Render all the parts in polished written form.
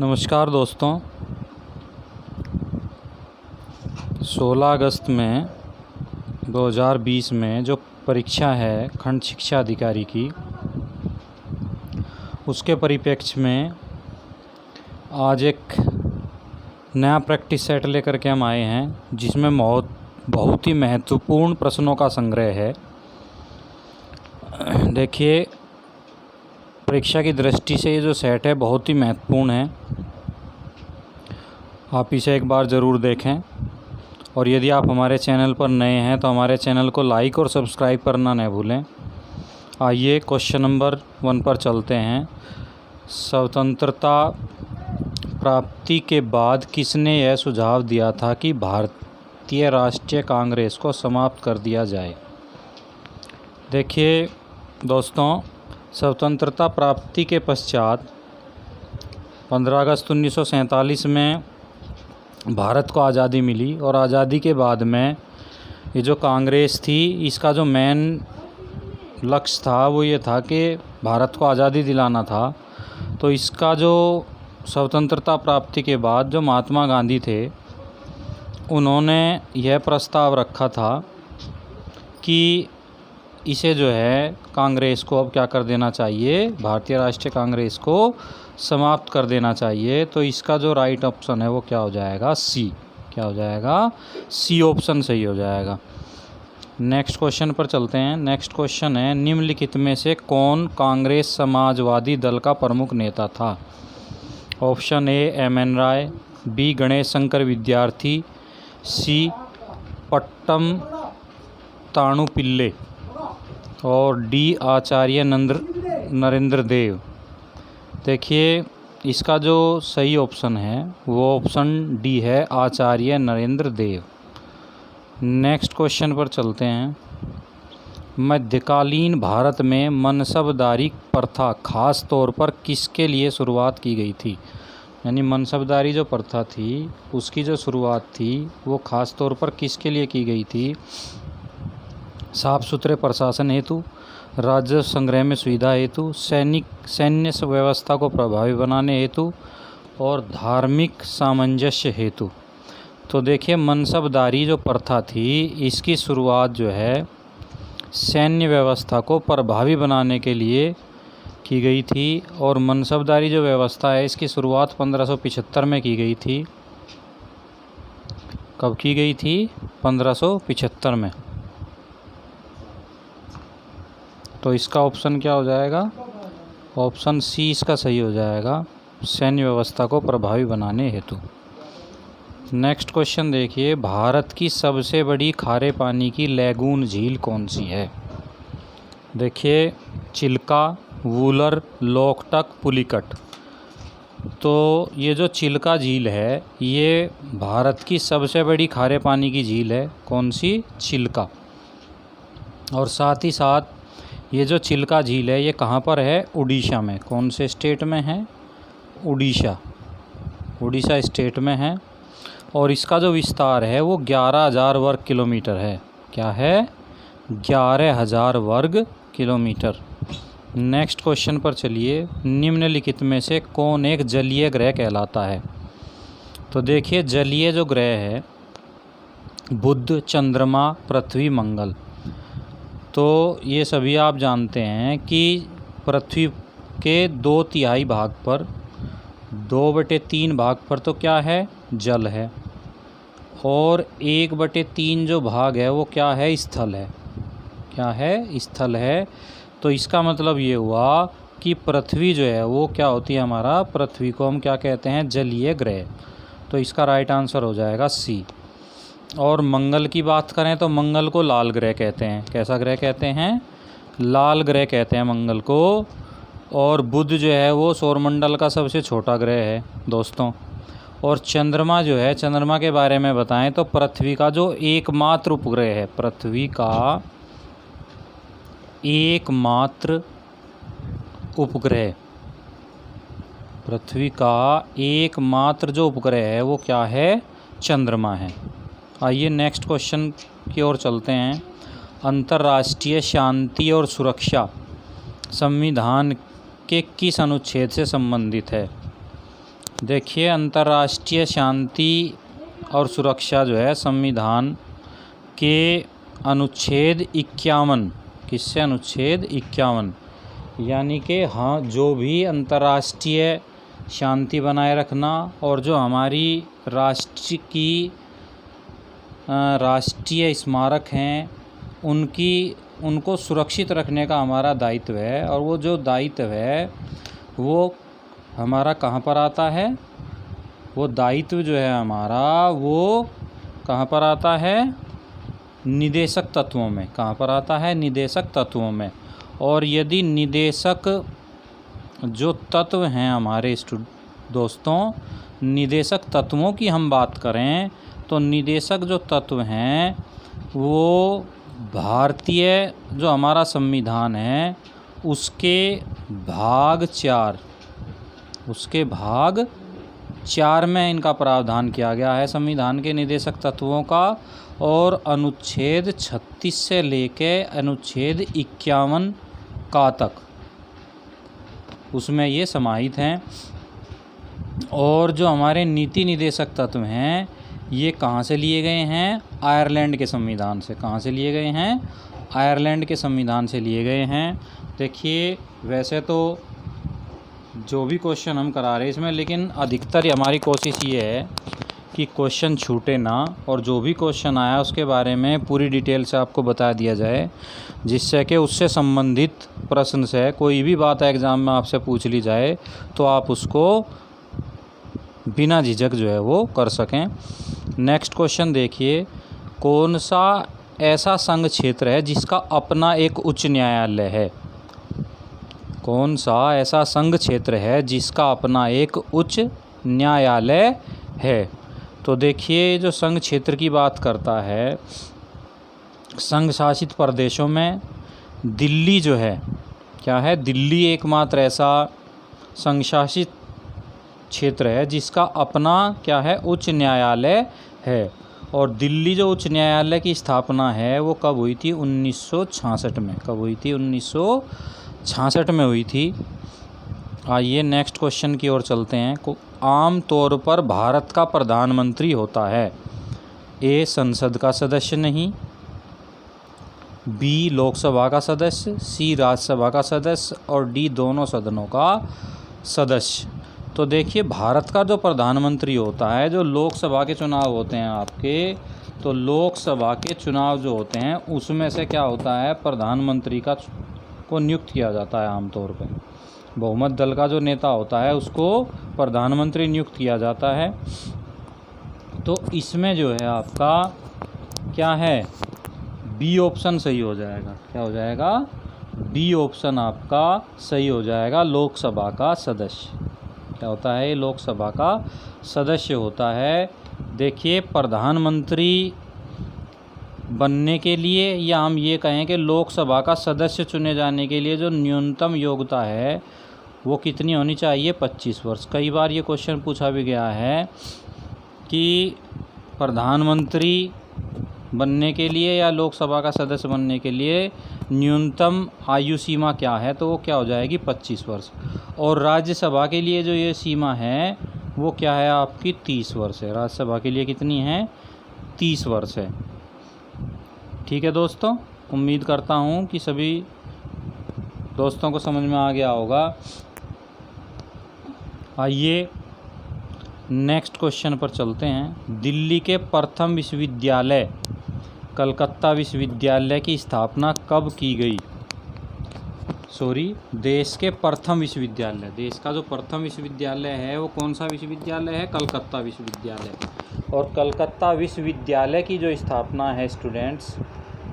नमस्कार दोस्तों। 16 अगस्त में 2020 में जो परीक्षा है खंड शिक्षा अधिकारी की, उसके परिप्रेक्ष्य में आज एक नया प्रैक्टिस सेट लेकर के हम आए हैं, जिसमें बहुत ही महत्वपूर्ण प्रश्नों का संग्रह है। देखिए, परीक्षा की दृष्टि से ये जो सेट है बहुत ही महत्वपूर्ण है। आप इसे एक बार ज़रूर देखें, और यदि आप हमारे चैनल पर नए हैं तो हमारे चैनल को लाइक और सब्सक्राइब करना न भूलें। आइए क्वेश्चन नंबर 1 पर चलते हैं। स्वतंत्रता प्राप्ति के बाद किसने यह सुझाव दिया था कि भारतीय राष्ट्रीय कांग्रेस को समाप्त कर दिया जाए? देखिए दोस्तों, स्वतंत्रता प्राप्ति के पश्चात 15 अगस्त 1947 में भारत को आज़ादी मिली, और आज़ादी के बाद में ये जो कांग्रेस थी, इसका जो मेन लक्ष्य था वो ये था कि भारत को आज़ादी दिलाना था। तो इसका जो स्वतंत्रता प्राप्ति के बाद जो महात्मा गांधी थे, उन्होंने यह प्रस्ताव रखा था कि इसे जो है कांग्रेस को अब क्या कर देना चाहिए, भारतीय राष्ट्रीय कांग्रेस को समाप्त कर देना चाहिए। तो इसका जो राइट ऑप्शन है वो क्या हो जाएगा? सी। क्या हो जाएगा? सी ऑप्शन सही हो जाएगा। नेक्स्ट क्वेश्चन पर चलते हैं। नेक्स्ट क्वेश्चन है, निम्नलिखित में से कौन कांग्रेस समाजवादी दल का प्रमुख नेता था? Option A M N. Roy, B Ganesh Shankar Vidyarthi, C पट्टम ताणु पिल्ले, और डी आचार्य नरेंद्र देव। देखिए, इसका जो सही ऑप्शन है वो ऑप्शन डी है, आचार्य नरेंद्र देव। नेक्स्ट क्वेश्चन पर चलते हैं। मध्यकालीन भारत में मनसबदारी प्रथा खास तौर पर किसके लिए शुरुआत की गई थी? यानी मनसबदारी जो प्रथा थी उसकी जो शुरुआत थी वो खास तौर पर किसके लिए की गई थी? साफ सुथरे प्रशासन हेतु, राजस्व संग्रह में सुविधा हेतु, सैन्य व्यवस्था को प्रभावी बनाने हेतु, और धार्मिक सामंजस्य हेतु। तो देखिए, मनसबदारी जो प्रथा थी इसकी शुरुआत जो है सैन्य व्यवस्था को प्रभावी बनाने के लिए की गई थी। और मनसबदारी जो व्यवस्था है इसकी शुरुआत 1575 में की गई थी। कब की गई थी? 1575 में। तो इसका ऑप्शन क्या हो जाएगा? ऑप्शन सी इसका सही हो जाएगा, सैन्य व्यवस्था को प्रभावी बनाने हेतु। नेक्स्ट क्वेश्चन देखिए, भारत की सबसे बड़ी खारे पानी की लैगून झील कौन सी है? देखिए, चिल्का, वूलर, लोकटक, पुलिकट। तो ये जो चिल्का झील है ये भारत की सबसे बड़ी खारे पानी की झील है। कौन सी? चिल्का। और साथ ही साथ ये जो चिल्का झील है ये कहाँ पर है? उड़ीसा में। कौन से स्टेट में है? उड़ीसा। उड़ीसा स्टेट में है। और इसका जो विस्तार है वो 11,000 वर्ग किलोमीटर है। क्या है? 11,000 वर्ग किलोमीटर। नेक्स्ट क्वेश्चन पर चलिए। निम्नलिखित में से कौन एक जलीय ग्रह कहलाता है? तो देखिए, जलीय जो ग्रह है बुध, चंद्रमा, पृथ्वी, मंगल। तो ये सभी आप जानते हैं कि पृथ्वी के 2/3 भाग पर, 2/3 भाग पर तो क्या है? जल है। और 1/3 जो भाग है वो क्या है? स्थल है। क्या है? स्थल है। तो इसका मतलब ये हुआ कि पृथ्वी जो है वो क्या होती है? हमारा पृथ्वी को हम क्या कहते हैं? जलीय ग्रह। तो इसका राइट आंसर हो जाएगा सी। और मंगल की बात करें तो मंगल को लाल ग्रह कहते हैं। कैसा ग्रह कहते हैं? लाल ग्रह कहते हैं मंगल को। और बुध जो है वो सौरमंडल का सबसे छोटा ग्रह है दोस्तों। और चंद्रमा जो है, चंद्रमा के बारे में बताएं तो पृथ्वी का जो एकमात्र उपग्रह है, पृथ्वी का एकमात्र उपग्रह, पृथ्वी का एकमात्र जो उपग्रह है वो क्या है? चंद्रमा है। आइए नेक्स्ट क्वेश्चन की ओर चलते हैं। अंतर्राष्ट्रीय शांति और सुरक्षा संविधान के किस अनुच्छेद से संबंधित है? देखिए अंतर्राष्ट्रीय शांति और सुरक्षा जो है संविधान के अनुच्छेद 51, किससे अनुच्छेद 51, यानी कि हाँ जो भी अंतर्राष्ट्रीय शांति बनाए रखना और जो हमारी राष्ट्रीय स्मारक हैं उनको सुरक्षित रखने का हमारा दायित्व है। और वो जो दायित्व है वो हमारा कहाँ पर आता है, वो दायित्व जो है हमारा वो कहाँ पर आता है, निदेशक तत्वों में। कहाँ पर आता है, निदेशक तत्वों में। और यदि निदेशक जो तत्व हैं हमारे दोस्तों, निदेशक तत्वों की हम बात करें तो निदेशक जो तत्व हैं वो भारतीय जो हमारा संविधान है उसके भाग 4 में इनका प्रावधान किया गया है संविधान के निदेशक तत्वों का। और अनुच्छेद 36 से लेके अनुच्छेद 51 का तक उसमें ये समाहित हैं। और जो हमारे नीति निदेशक तत्व हैं ये कहाँ से लिए गए हैं, आयरलैंड के संविधान से। कहाँ से लिए गए हैं, आयरलैंड के संविधान से लिए गए हैं। देखिए वैसे तो जो भी क्वेश्चन हम करा रहे हैं इसमें, लेकिन अधिकतर हमारी कोशिश ये है कि क्वेश्चन छूटे ना, और जो भी क्वेश्चन आया उसके बारे में पूरी डिटेल से आपको बता दिया जाए, जिससे कि उससे संबंधित प्रश्न से कोई भी बात एग्ज़ाम में आपसे पूछ ली जाए तो आप उसको बिना झिझक जो है वो कर सकें। नेक्स्ट क्वेश्चन देखिए, कौन सा ऐसा संघ क्षेत्र है जिसका अपना एक उच्च न्यायालय है। कौन सा ऐसा संघ क्षेत्र है जिसका अपना एक उच्च न्यायालय है। तो देखिए जो संघ क्षेत्र की बात करता है, संघ शासित प्रदेशों में दिल्ली जो है, क्या है, दिल्ली एकमात्र ऐसा संघ शासित क्षेत्र है जिसका अपना क्या है, उच्च न्यायालय है। और दिल्ली जो उच्च न्यायालय की स्थापना है वो कब हुई थी, 1966 में। कब हुई थी, 1966 में हुई थी। आइए नेक्स्ट क्वेश्चन की ओर चलते हैं। आम तौर पर भारत का प्रधानमंत्री होता है, ए संसद का सदस्य नहीं, बी लोकसभा का सदस्य, सी राज्यसभा का सदस्य, और डी दोनों सदनों का सदस्य। तो देखिए भारत का जो प्रधानमंत्री होता है, जो लोकसभा के चुनाव होते हैं आपके, तो लोकसभा के चुनाव जो होते हैं उसमें से क्या होता है, प्रधानमंत्री को नियुक्त किया जाता है आमतौर पर। बहुमत दल का जो नेता होता है उसको प्रधानमंत्री नियुक्त किया जाता है। तो इसमें जो है आपका क्या है, बी ऑप्शन सही हो जाएगा। क्या हो जाएगा, बी ऑप्शन आपका सही हो जाएगा, लोकसभा का सदस्य। क्या होता है, लोकसभा का सदस्य होता है। देखिए प्रधानमंत्री बनने के लिए, या हम ये कहें कि लोकसभा का सदस्य चुने जाने के लिए जो न्यूनतम योग्यता है वो कितनी होनी चाहिए, 25 वर्ष। कई बार ये क्वेश्चन पूछा भी गया है कि प्रधानमंत्री बनने के लिए या लोकसभा का सदस्य बनने के लिए न्यूनतम आयु सीमा क्या है, तो वो क्या हो जाएगी, 25 वर्ष। और राज्यसभा के लिए जो ये सीमा है वो क्या है आपकी, 30 वर्ष है। राज्यसभा के लिए कितनी है, 30 वर्ष है। ठीक है दोस्तों, उम्मीद करता हूँ कि सभी दोस्तों को समझ में आ गया होगा। आइए नेक्स्ट क्वेश्चन पर चलते हैं। दिल्ली के प्रथम विश्वविद्यालय कलकत्ता विश्वविद्यालय की स्थापना कब की गई। देश के प्रथम विश्वविद्यालय, देश का जो प्रथम विश्वविद्यालय है वो कौन सा विश्वविद्यालय है, कलकत्ता विश्वविद्यालय। और कलकत्ता विश्वविद्यालय की जो स्थापना है स्टूडेंट्स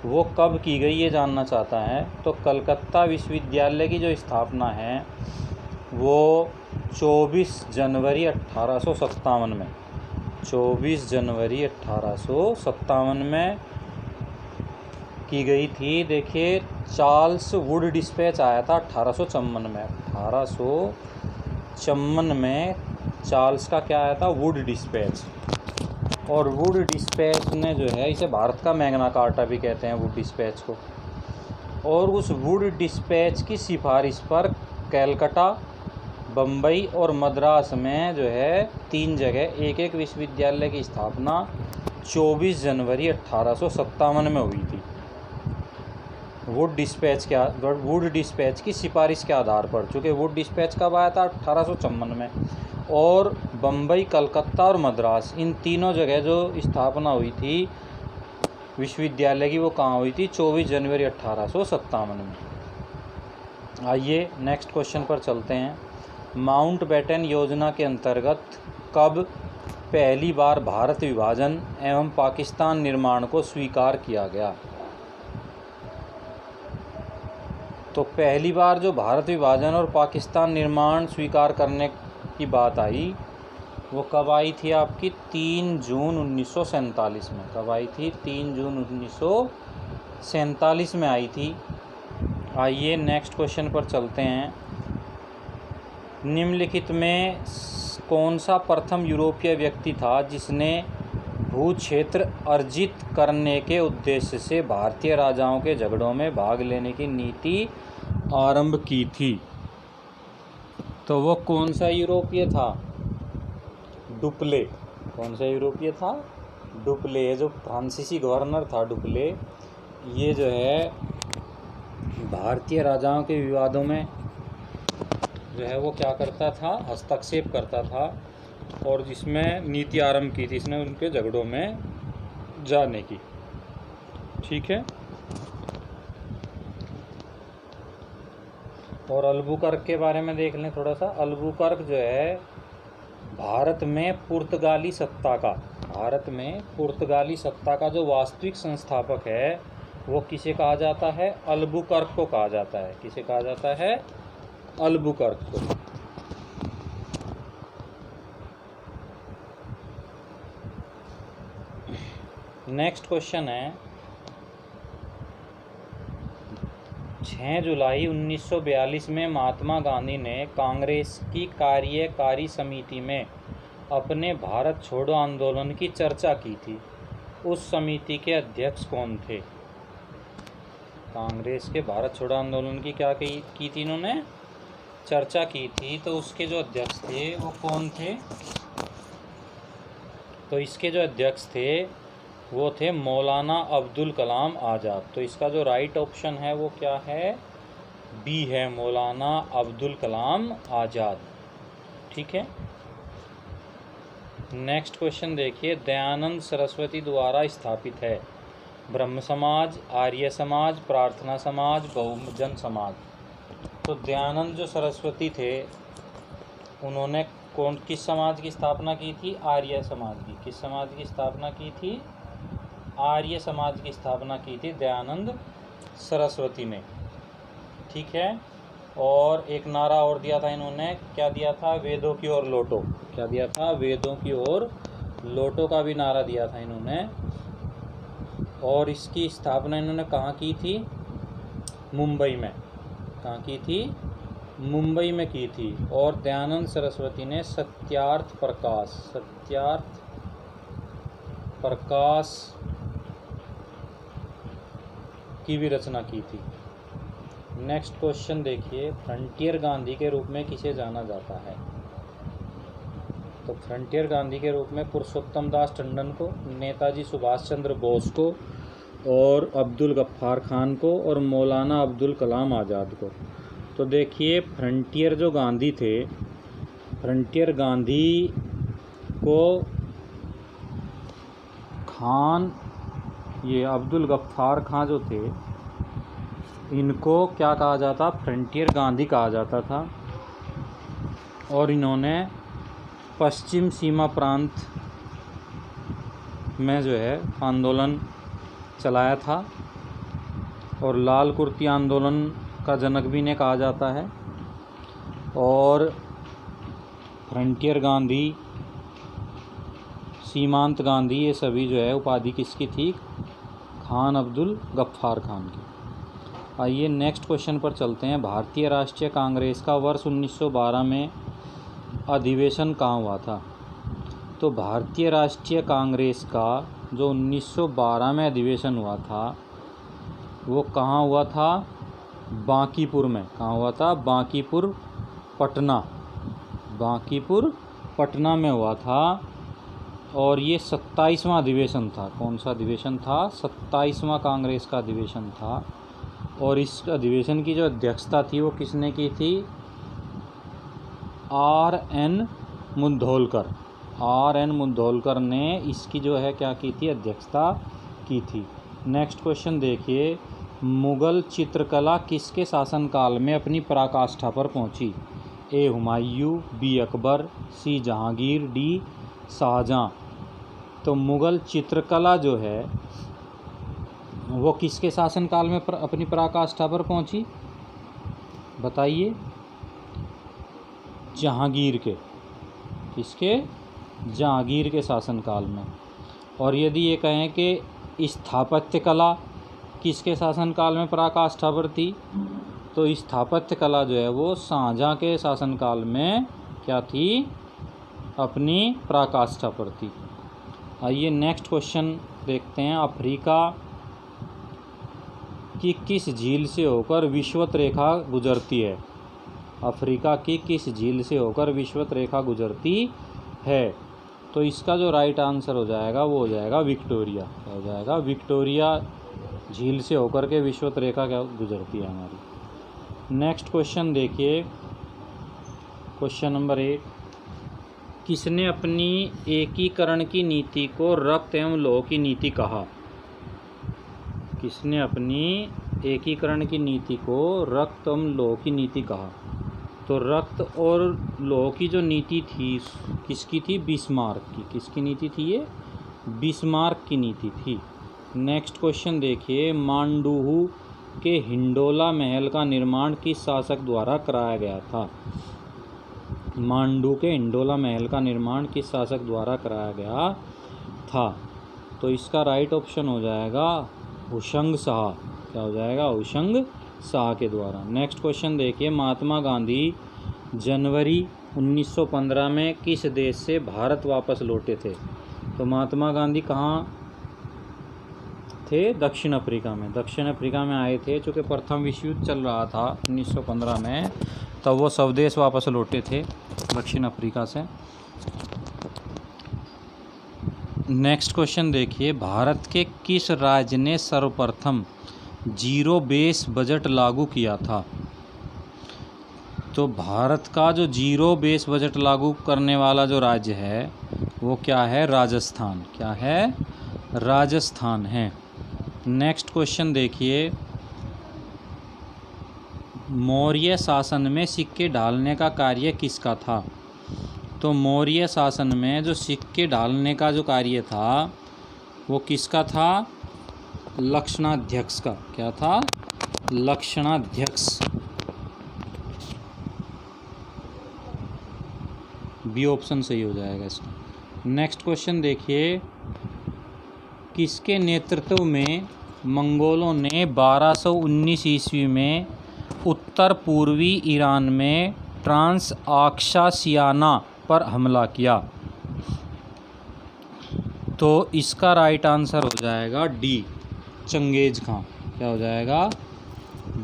वो कब की गई ये जानना चाहता है। तो कलकत्ता विश्वविद्यालय की जो स्थापना है वो 24 जनवरी 1857 में, 24 जनवरी 1857 में की गई थी। देखिए चार्ल्स वुड डिस्पैच आया था 1854 में। 1854 में चार्ल्स का क्या आया था, वुड डिस्पैच। और वुड डिस्पैच ने जो है, इसे भारत का मैग्ना कार्टा भी कहते हैं वुड डिस्पैच को। और उस वुड डिस्पैच की सिफारिश पर कलकत्ता बम्बई और मद्रास में जो है 3 जगह एक एक विश्वविद्यालय की स्थापना 24 जनवरी 1857 में हुई थी। वुड डिस्पैच की सिफारिश के आधार पर, चूँकि वुड डिस्पैच कब आया था 1854 में। और बम्बई, कलकत्ता और मद्रास, इन तीनों जगह जो स्थापना हुई थी विश्वविद्यालय की, वो कहाँ हुई थी? 24 जनवरी 1857 में। आइए नेक्स्ट क्वेश्चन पर चलते हैं। माउंटबेटन योजना के अंतर्गत कब पहली बार भारत विभाजन एवं पाकिस्तान निर्माण को स्वीकार किया गया? तो पहली बार जो भारत विभाजन और पाकिस्तान निर्माण स्वीकार करने की बात आई, वो कब आई थी आपकी? 3 जून 1947 में। कब आई थी? 3 जून 1947 में आई थी। आइए नेक्स्ट क्वेश्चन पर चलते हैं। निम्नलिखित में कौन सा प्रथम यूरोपीय व्यक्ति था जिसने भू क्षेत्र अर्जित करने के उद्देश्य से भारतीय राजाओं के झगड़ों में भाग लेने की नीति आरंभ की थी? तो वो कौन सा यूरोपीय था? डुप्ले। कौन सा यूरोपीय था? डुप्ले। जो फ्रांसीसी गवर्नर था डुप्ले, ये जो है भारतीय राजाओं के विवादों में जो है वो क्या करता था? हस्तक्षेप करता था, और जिसमें नीति आरंभ की थी इसने उनके झगड़ों में जाने की। ठीक है। और अल्बुकर्क के बारे में देख लें थोड़ा सा। अल्बुकर्क जो है भारत में पुर्तगाली सत्ता का जो वास्तविक संस्थापक है, वो किसे कहा जाता है? अल्बुकर्क को कहा जाता है। किसे कहा जाता है? अल्बुकर्क को। नेक्स्ट क्वेश्चन है, 6 जुलाई 1942 में महात्मा गांधी ने कांग्रेस की कार्यकारी समिति में अपने भारत छोड़ो आंदोलन की चर्चा की थी। उस समिति के अध्यक्ष कौन थे? कांग्रेस के भारत छोड़ो आंदोलन की क्या की थी इन्होंने? चर्चा की थी। तो उसके जो अध्यक्ष थे वो कौन थे? तो इसके जो अध्यक्ष थे वो थे मौलाना अब्दुल कलाम आज़ाद। तो इसका जो राइट ऑप्शन है वो क्या है? बी है, मौलाना अब्दुल कलाम आज़ाद। ठीक है। नेक्स्ट क्वेश्चन देखिए, दयानंद सरस्वती द्वारा स्थापित है ब्रह्म समाज, आर्य समाज, प्रार्थना समाज, बहुजन समाज। तो दयानंद जो सरस्वती थे उन्होंने किस समाज की स्थापना की थी? आर्य समाज की। किस समाज की स्थापना की थी? आर्य समाज की स्थापना की थी दयानंद सरस्वती ने। ठीक है। और एक नारा और दिया था इन्होंने, क्या दिया था? वेदों की ओर लौटो। क्या दिया था? वेदों की ओर लौटो का भी नारा दिया था इन्होंने। और इसकी स्थापना इन्होंने कहाँ की थी? मुंबई में। कहाँ की थी? मुंबई में की थी। और दयानंद सरस्वती ने सत्यार्थ प्रकाश की भी रचना की थी। नेक्स्ट क्वेश्चन देखिए, फ्रंटियर गांधी के रूप में किसे जाना जाता है? तो फ्रंटियर गांधी के रूप में पुरुषोत्तम दास टंडन को, नेताजी सुभाष चंद्र बोस को, और अब्दुल गफ्फार खान को, और मौलाना अब्दुल कलाम आज़ाद को। तो देखिए, फ्रंटियर जो गांधी थे, फ्रंटियर गांधी को खान, ये अब्दुल गफ्फार खान जो थे, इनको क्या कहा जाता? फ्रंटियर गांधी कहा जाता था। और इन्होंने पश्चिम सीमा प्रांत में जो है आंदोलन चलाया था, और लाल कुर्ती आंदोलन का जनक भी इन्हें कहा जाता है। और फ्रंटियर गांधी, सीमांत गांधी, ये सभी जो है उपाधि किसकी थी? खान अब्दुल गफ्फार खान की। आइए नेक्स्ट क्वेश्चन पर चलते हैं। भारतीय राष्ट्रीय कांग्रेस का वर्ष 1912 में अधिवेशन कहाँ हुआ था? तो भारतीय राष्ट्रीय कांग्रेस का जो 1912 में अधिवेशन हुआ था वो कहाँ हुआ था? बांकीपुर में। कहाँ हुआ था? बांकीपुर, पटना। बांकीपुर पटना में हुआ था और ये 27वां अधिवेशन था। कौन सा अधिवेशन था? 27वां कांग्रेस का अधिवेशन था। और इस अधिवेशन की जो अध्यक्षता थी वो किसने की थी? R.N. मुंदोलकर। R.N. मुंदोलकर ने इसकी जो है क्या की थी? अध्यक्षता की थी। नेक्स्ट क्वेश्चन देखिए, मुगल चित्रकला किसके शासनकाल में अपनी पराकाष्ठा पर पहुंची? ए हुमायूं, बी अकबर, सी जहांगीर, डी शाहजहां। तो मुगल चित्रकला जो है वो किसके शासनकाल में अपनी पराकाष्ठा पर पहुंची? बताइए। जहांगीर के। किसके? जहांगीर के शासनकाल में। और यदि ये कहें कि स्थापत्य कला किसके शासनकाल में पराकाष्ठा पर थी, तो स्थापत्य कला जो है वो शाहजहां के शासनकाल में क्या थी? अपनी पराकाष्ठा पर थी। आइए नेक्स्ट क्वेश्चन देखते हैं। अफ्रीका की किस झील से होकर विषुवत रेखा गुजरती है? अफ्रीका की किस झील से होकर विषुवत रेखा गुजरती है? तो इसका जो राइट आंसर हो जाएगा वो हो जाएगा विक्टोरिया। क्या हो जाएगा? विक्टोरिया झील से होकर के विषुवत रेखा क्या गुजरती है हमारी। नेक्स्ट क्वेश्चन देखिए, क्वेश्चन नंबर 8। किसने अपनी एकीकरण की नीति को रक्त एवं लौह की नीति कहा? किसने अपनी एकीकरण की नीति को रक्त एवं लौह की नीति कहा? तो रक्त और लौह की जो नीति थी किसकी थी? बिस्मार्क की। किसकी नीति थी ये? बिस्मार्क की नीति थी। नेक्स्ट क्वेश्चन देखिए, मांडुहु के हिंडोला महल का निर्माण किस शासक द्वारा कराया गया था? मांडू के हिंडोला महल का निर्माण किस शासक द्वारा कराया गया था? तो इसका राइट ऑप्शन हो जाएगा हुशंग शाह। क्या हो जाएगा? हुशंग शाह के द्वारा। नेक्स्ट क्वेश्चन देखिए, महात्मा गांधी जनवरी 1915 में किस देश से भारत वापस लौटे थे? तो महात्मा गांधी कहाँ थे? दक्षिण अफ्रीका में। दक्षिण अफ्रीका में आए थे, चूँकि प्रथम विश्व युद्ध चल रहा था 1915 में, तब वो स्वदेश वापस लौटे थे दक्षिण अफ्रीका से। नेक्स्ट क्वेश्चन देखिए, भारत के किस राज्य ने सर्वप्रथम जीरो बेस बजट लागू किया था? तो भारत का जो जीरो बेस बजट लागू करने वाला जो राज्य है वो क्या है? राजस्थान। क्या है? राजस्थान है। नेक्स्ट क्वेश्चन देखिए, मौर्य शासन में सिक्के ढालने का कार्य किसका था? तो मौर्य शासन में जो सिक्के ढालने का जो कार्य था वो किसका था? लक्षणाध्यक्ष का। क्या था? लक्षणाध्यक्ष। बी ऑप्शन सही हो जाएगा इसका। नेक्स्ट क्वेश्चन देखिए, किसके नेतृत्व में मंगोलों ने 1219 ईस्वी में उत्तर पूर्वी ईरान में ट्रांस आक्सासियाना पर हमला किया? तो इसका राइट आंसर हो जाएगा डी, चंगेज खां। क्या हो जाएगा?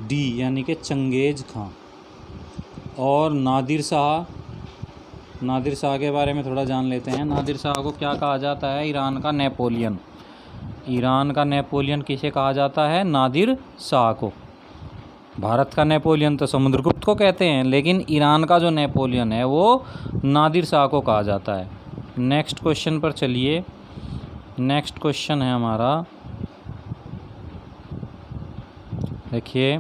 डी, यानी कि चंगेज खां। और नादिर शाह, नादिर शाह के बारे में थोड़ा जान लेते हैं। नादिर शाह को क्या कहा जाता है? ईरान का नेपोलियन। ईरान का नेपोलियन किसे कहा जाता है? नादिर शाह को। भारत का नेपोलियन तो समुद्रगुप्त को कहते हैं, लेकिन ईरान का जो नेपोलियन है वो नादिर शाह को कहा जाता है। नेक्स्ट क्वेश्चन पर चलिए। नेक्स्ट क्वेश्चन है हमारा, देखिए,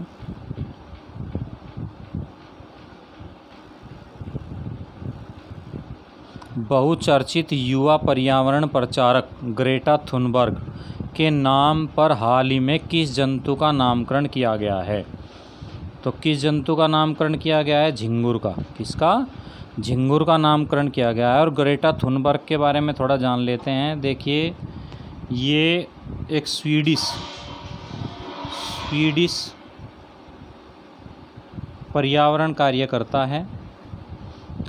बहुचर्चित युवा पर्यावरण प्रचारक ग्रेटा थुनबर्ग के नाम पर हाल ही में किस जंतु का नामकरण किया गया है? तो किस जंतु का नामकरण किया गया है? झिंगुर का। किसका? झिंगुर का नामकरण किया गया है। और ग्रेटा थुनबर्ग के बारे में थोड़ा जान लेते हैं। देखिए, ये एक स्वीडिश पर्यावरण कार्यकर्ता है।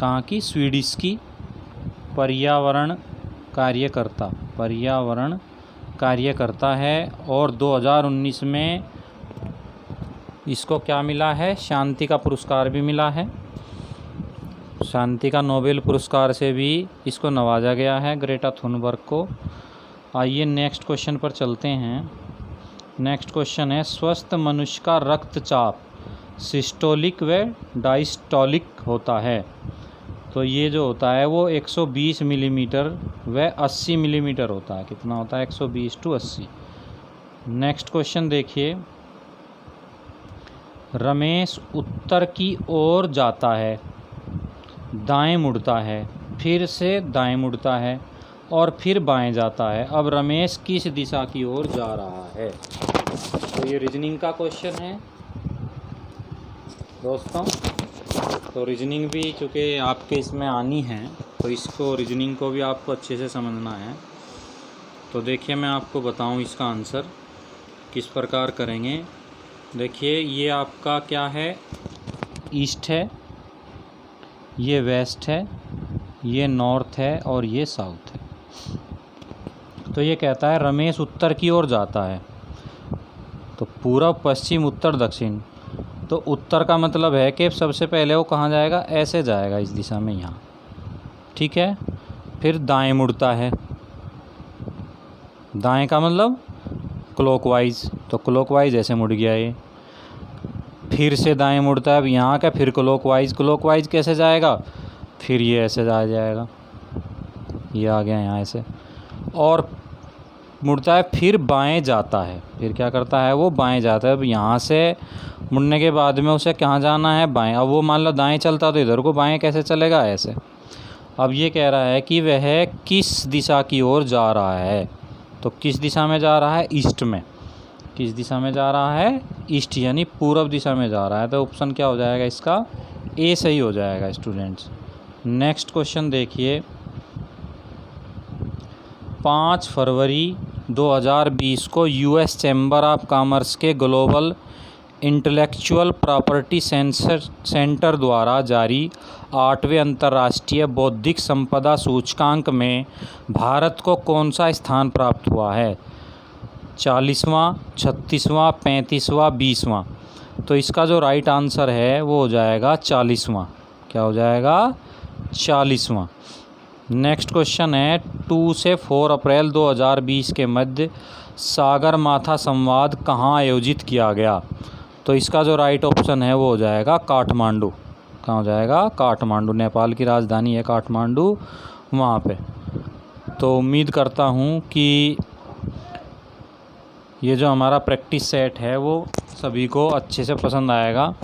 कहाँ की? स्वीडिश की पर्यावरण कार्यकर्ता है। और 2019 में इसको क्या मिला है? शांति का पुरस्कार भी मिला है। शांति का नोबेल पुरस्कार से भी इसको नवाजा गया है, ग्रेटा थुनबर्ग को। आइए नेक्स्ट क्वेश्चन पर चलते हैं। नेक्स्ट क्वेश्चन है, स्वस्थ मनुष्य का रक्तचाप सिस्टोलिक व डायस्टोलिक होता है। तो ये जो होता है वो 120 मिलीमीटर व 80 मिलीमीटर होता है। कितना होता है? 120 टू 80। नेक्स्ट क्वेश्चन देखिए, रमेश उत्तर की ओर जाता है, दाएं मुड़ता है, फिर से दाएं मुड़ता है और फिर बाएं जाता है। अब रमेश किस दिशा की ओर जा रहा है? तो ये रीजनिंग का क्वेश्चन है दोस्तों। तो रीजनिंग भी चूँकि आपके इसमें आनी है, तो इसको रीजनिंग को भी आपको अच्छे से समझना है। तो देखिए मैं आपको बताऊं इसका आंसर किस प्रकार करेंगे। देखिए ये आपका क्या है, ईस्ट है, ये वेस्ट है, ये नॉर्थ है और ये साउथ है। तो ये कहता है रमेश उत्तर की ओर जाता है, तो पूरब पश्चिम उत्तर दक्षिण। तो उत्तर का मतलब है कि सबसे पहले वो कहाँ जाएगा? ऐसे जाएगा, इस दिशा में, यहाँ, ठीक है। फिर दाएं मुड़ता है, दाएं का मतलब क्लॉकवाइज, तो क्लॉकवाइज ऐसे मुड़ गया ये। फिर से दाएं मुड़ता है, अब यहाँ का फिर क्लॉकवाइज, क्लॉकवाइज कैसे जाएगा? फिर ये ऐसे जा जाएगा, ये आ गया यहाँ ऐसे, और मुड़ता है, फिर बाएं जाता है। फिर क्या करता है? वो बाएं जाता है। अब यहाँ से मुड़ने के बाद में उसे कहाँ जाना है? बाएं। अब वो मान लो दाएं चलता तो इधर को बाएं कैसे चलेगा? ऐसे। अब ये कह रहा है कि वह किस दिशा की ओर जा रहा है। तो किस दिशा में जा रहा है? ईस्ट में। किस दिशा में जा रहा है? ईस्ट, यानी पूर्व दिशा में जा रहा है। तो ऑप्शन क्या हो जाएगा इसका? ए सही हो जाएगा स्टूडेंट्स। नेक्स्ट क्वेश्चन देखिए, 5 फरवरी 2020 को यूएस चैम्बर ऑफ कॉमर्स के ग्लोबल इंटेलेक्चुअल प्रॉपर्टी सेंटर द्वारा जारी 8वें अंतर्राष्ट्रीय बौद्धिक संपदा सूचकांक में भारत को कौन सा स्थान प्राप्त हुआ है? 40वां, 36वां, 35वां, 20वां। तो इसका जो राइट आंसर है वो हो जाएगा 40वां। क्या हो जाएगा? 40वां। नेक्स्ट क्वेश्चन है, 2 से 4 अप्रैल 2020 के मध्य सागरमाथा संवाद कहाँ आयोजित किया गया? तो इसका जो राइट ऑप्शन है वो हो जाएगा काठमांडू। कहाँ हो जाएगा? काठमांडू। नेपाल की राजधानी है काठमांडू, वहाँ पे। तो उम्मीद करता हूँ कि ये जो हमारा प्रैक्टिस सेट है वो सभी को अच्छे से पसंद आएगा।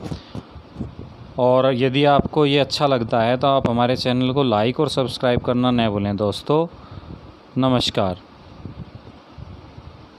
और यदि आपको ये अच्छा लगता है तो आप हमारे चैनल को लाइक और सब्सक्राइब करना न भूलें दोस्तों। नमस्कार।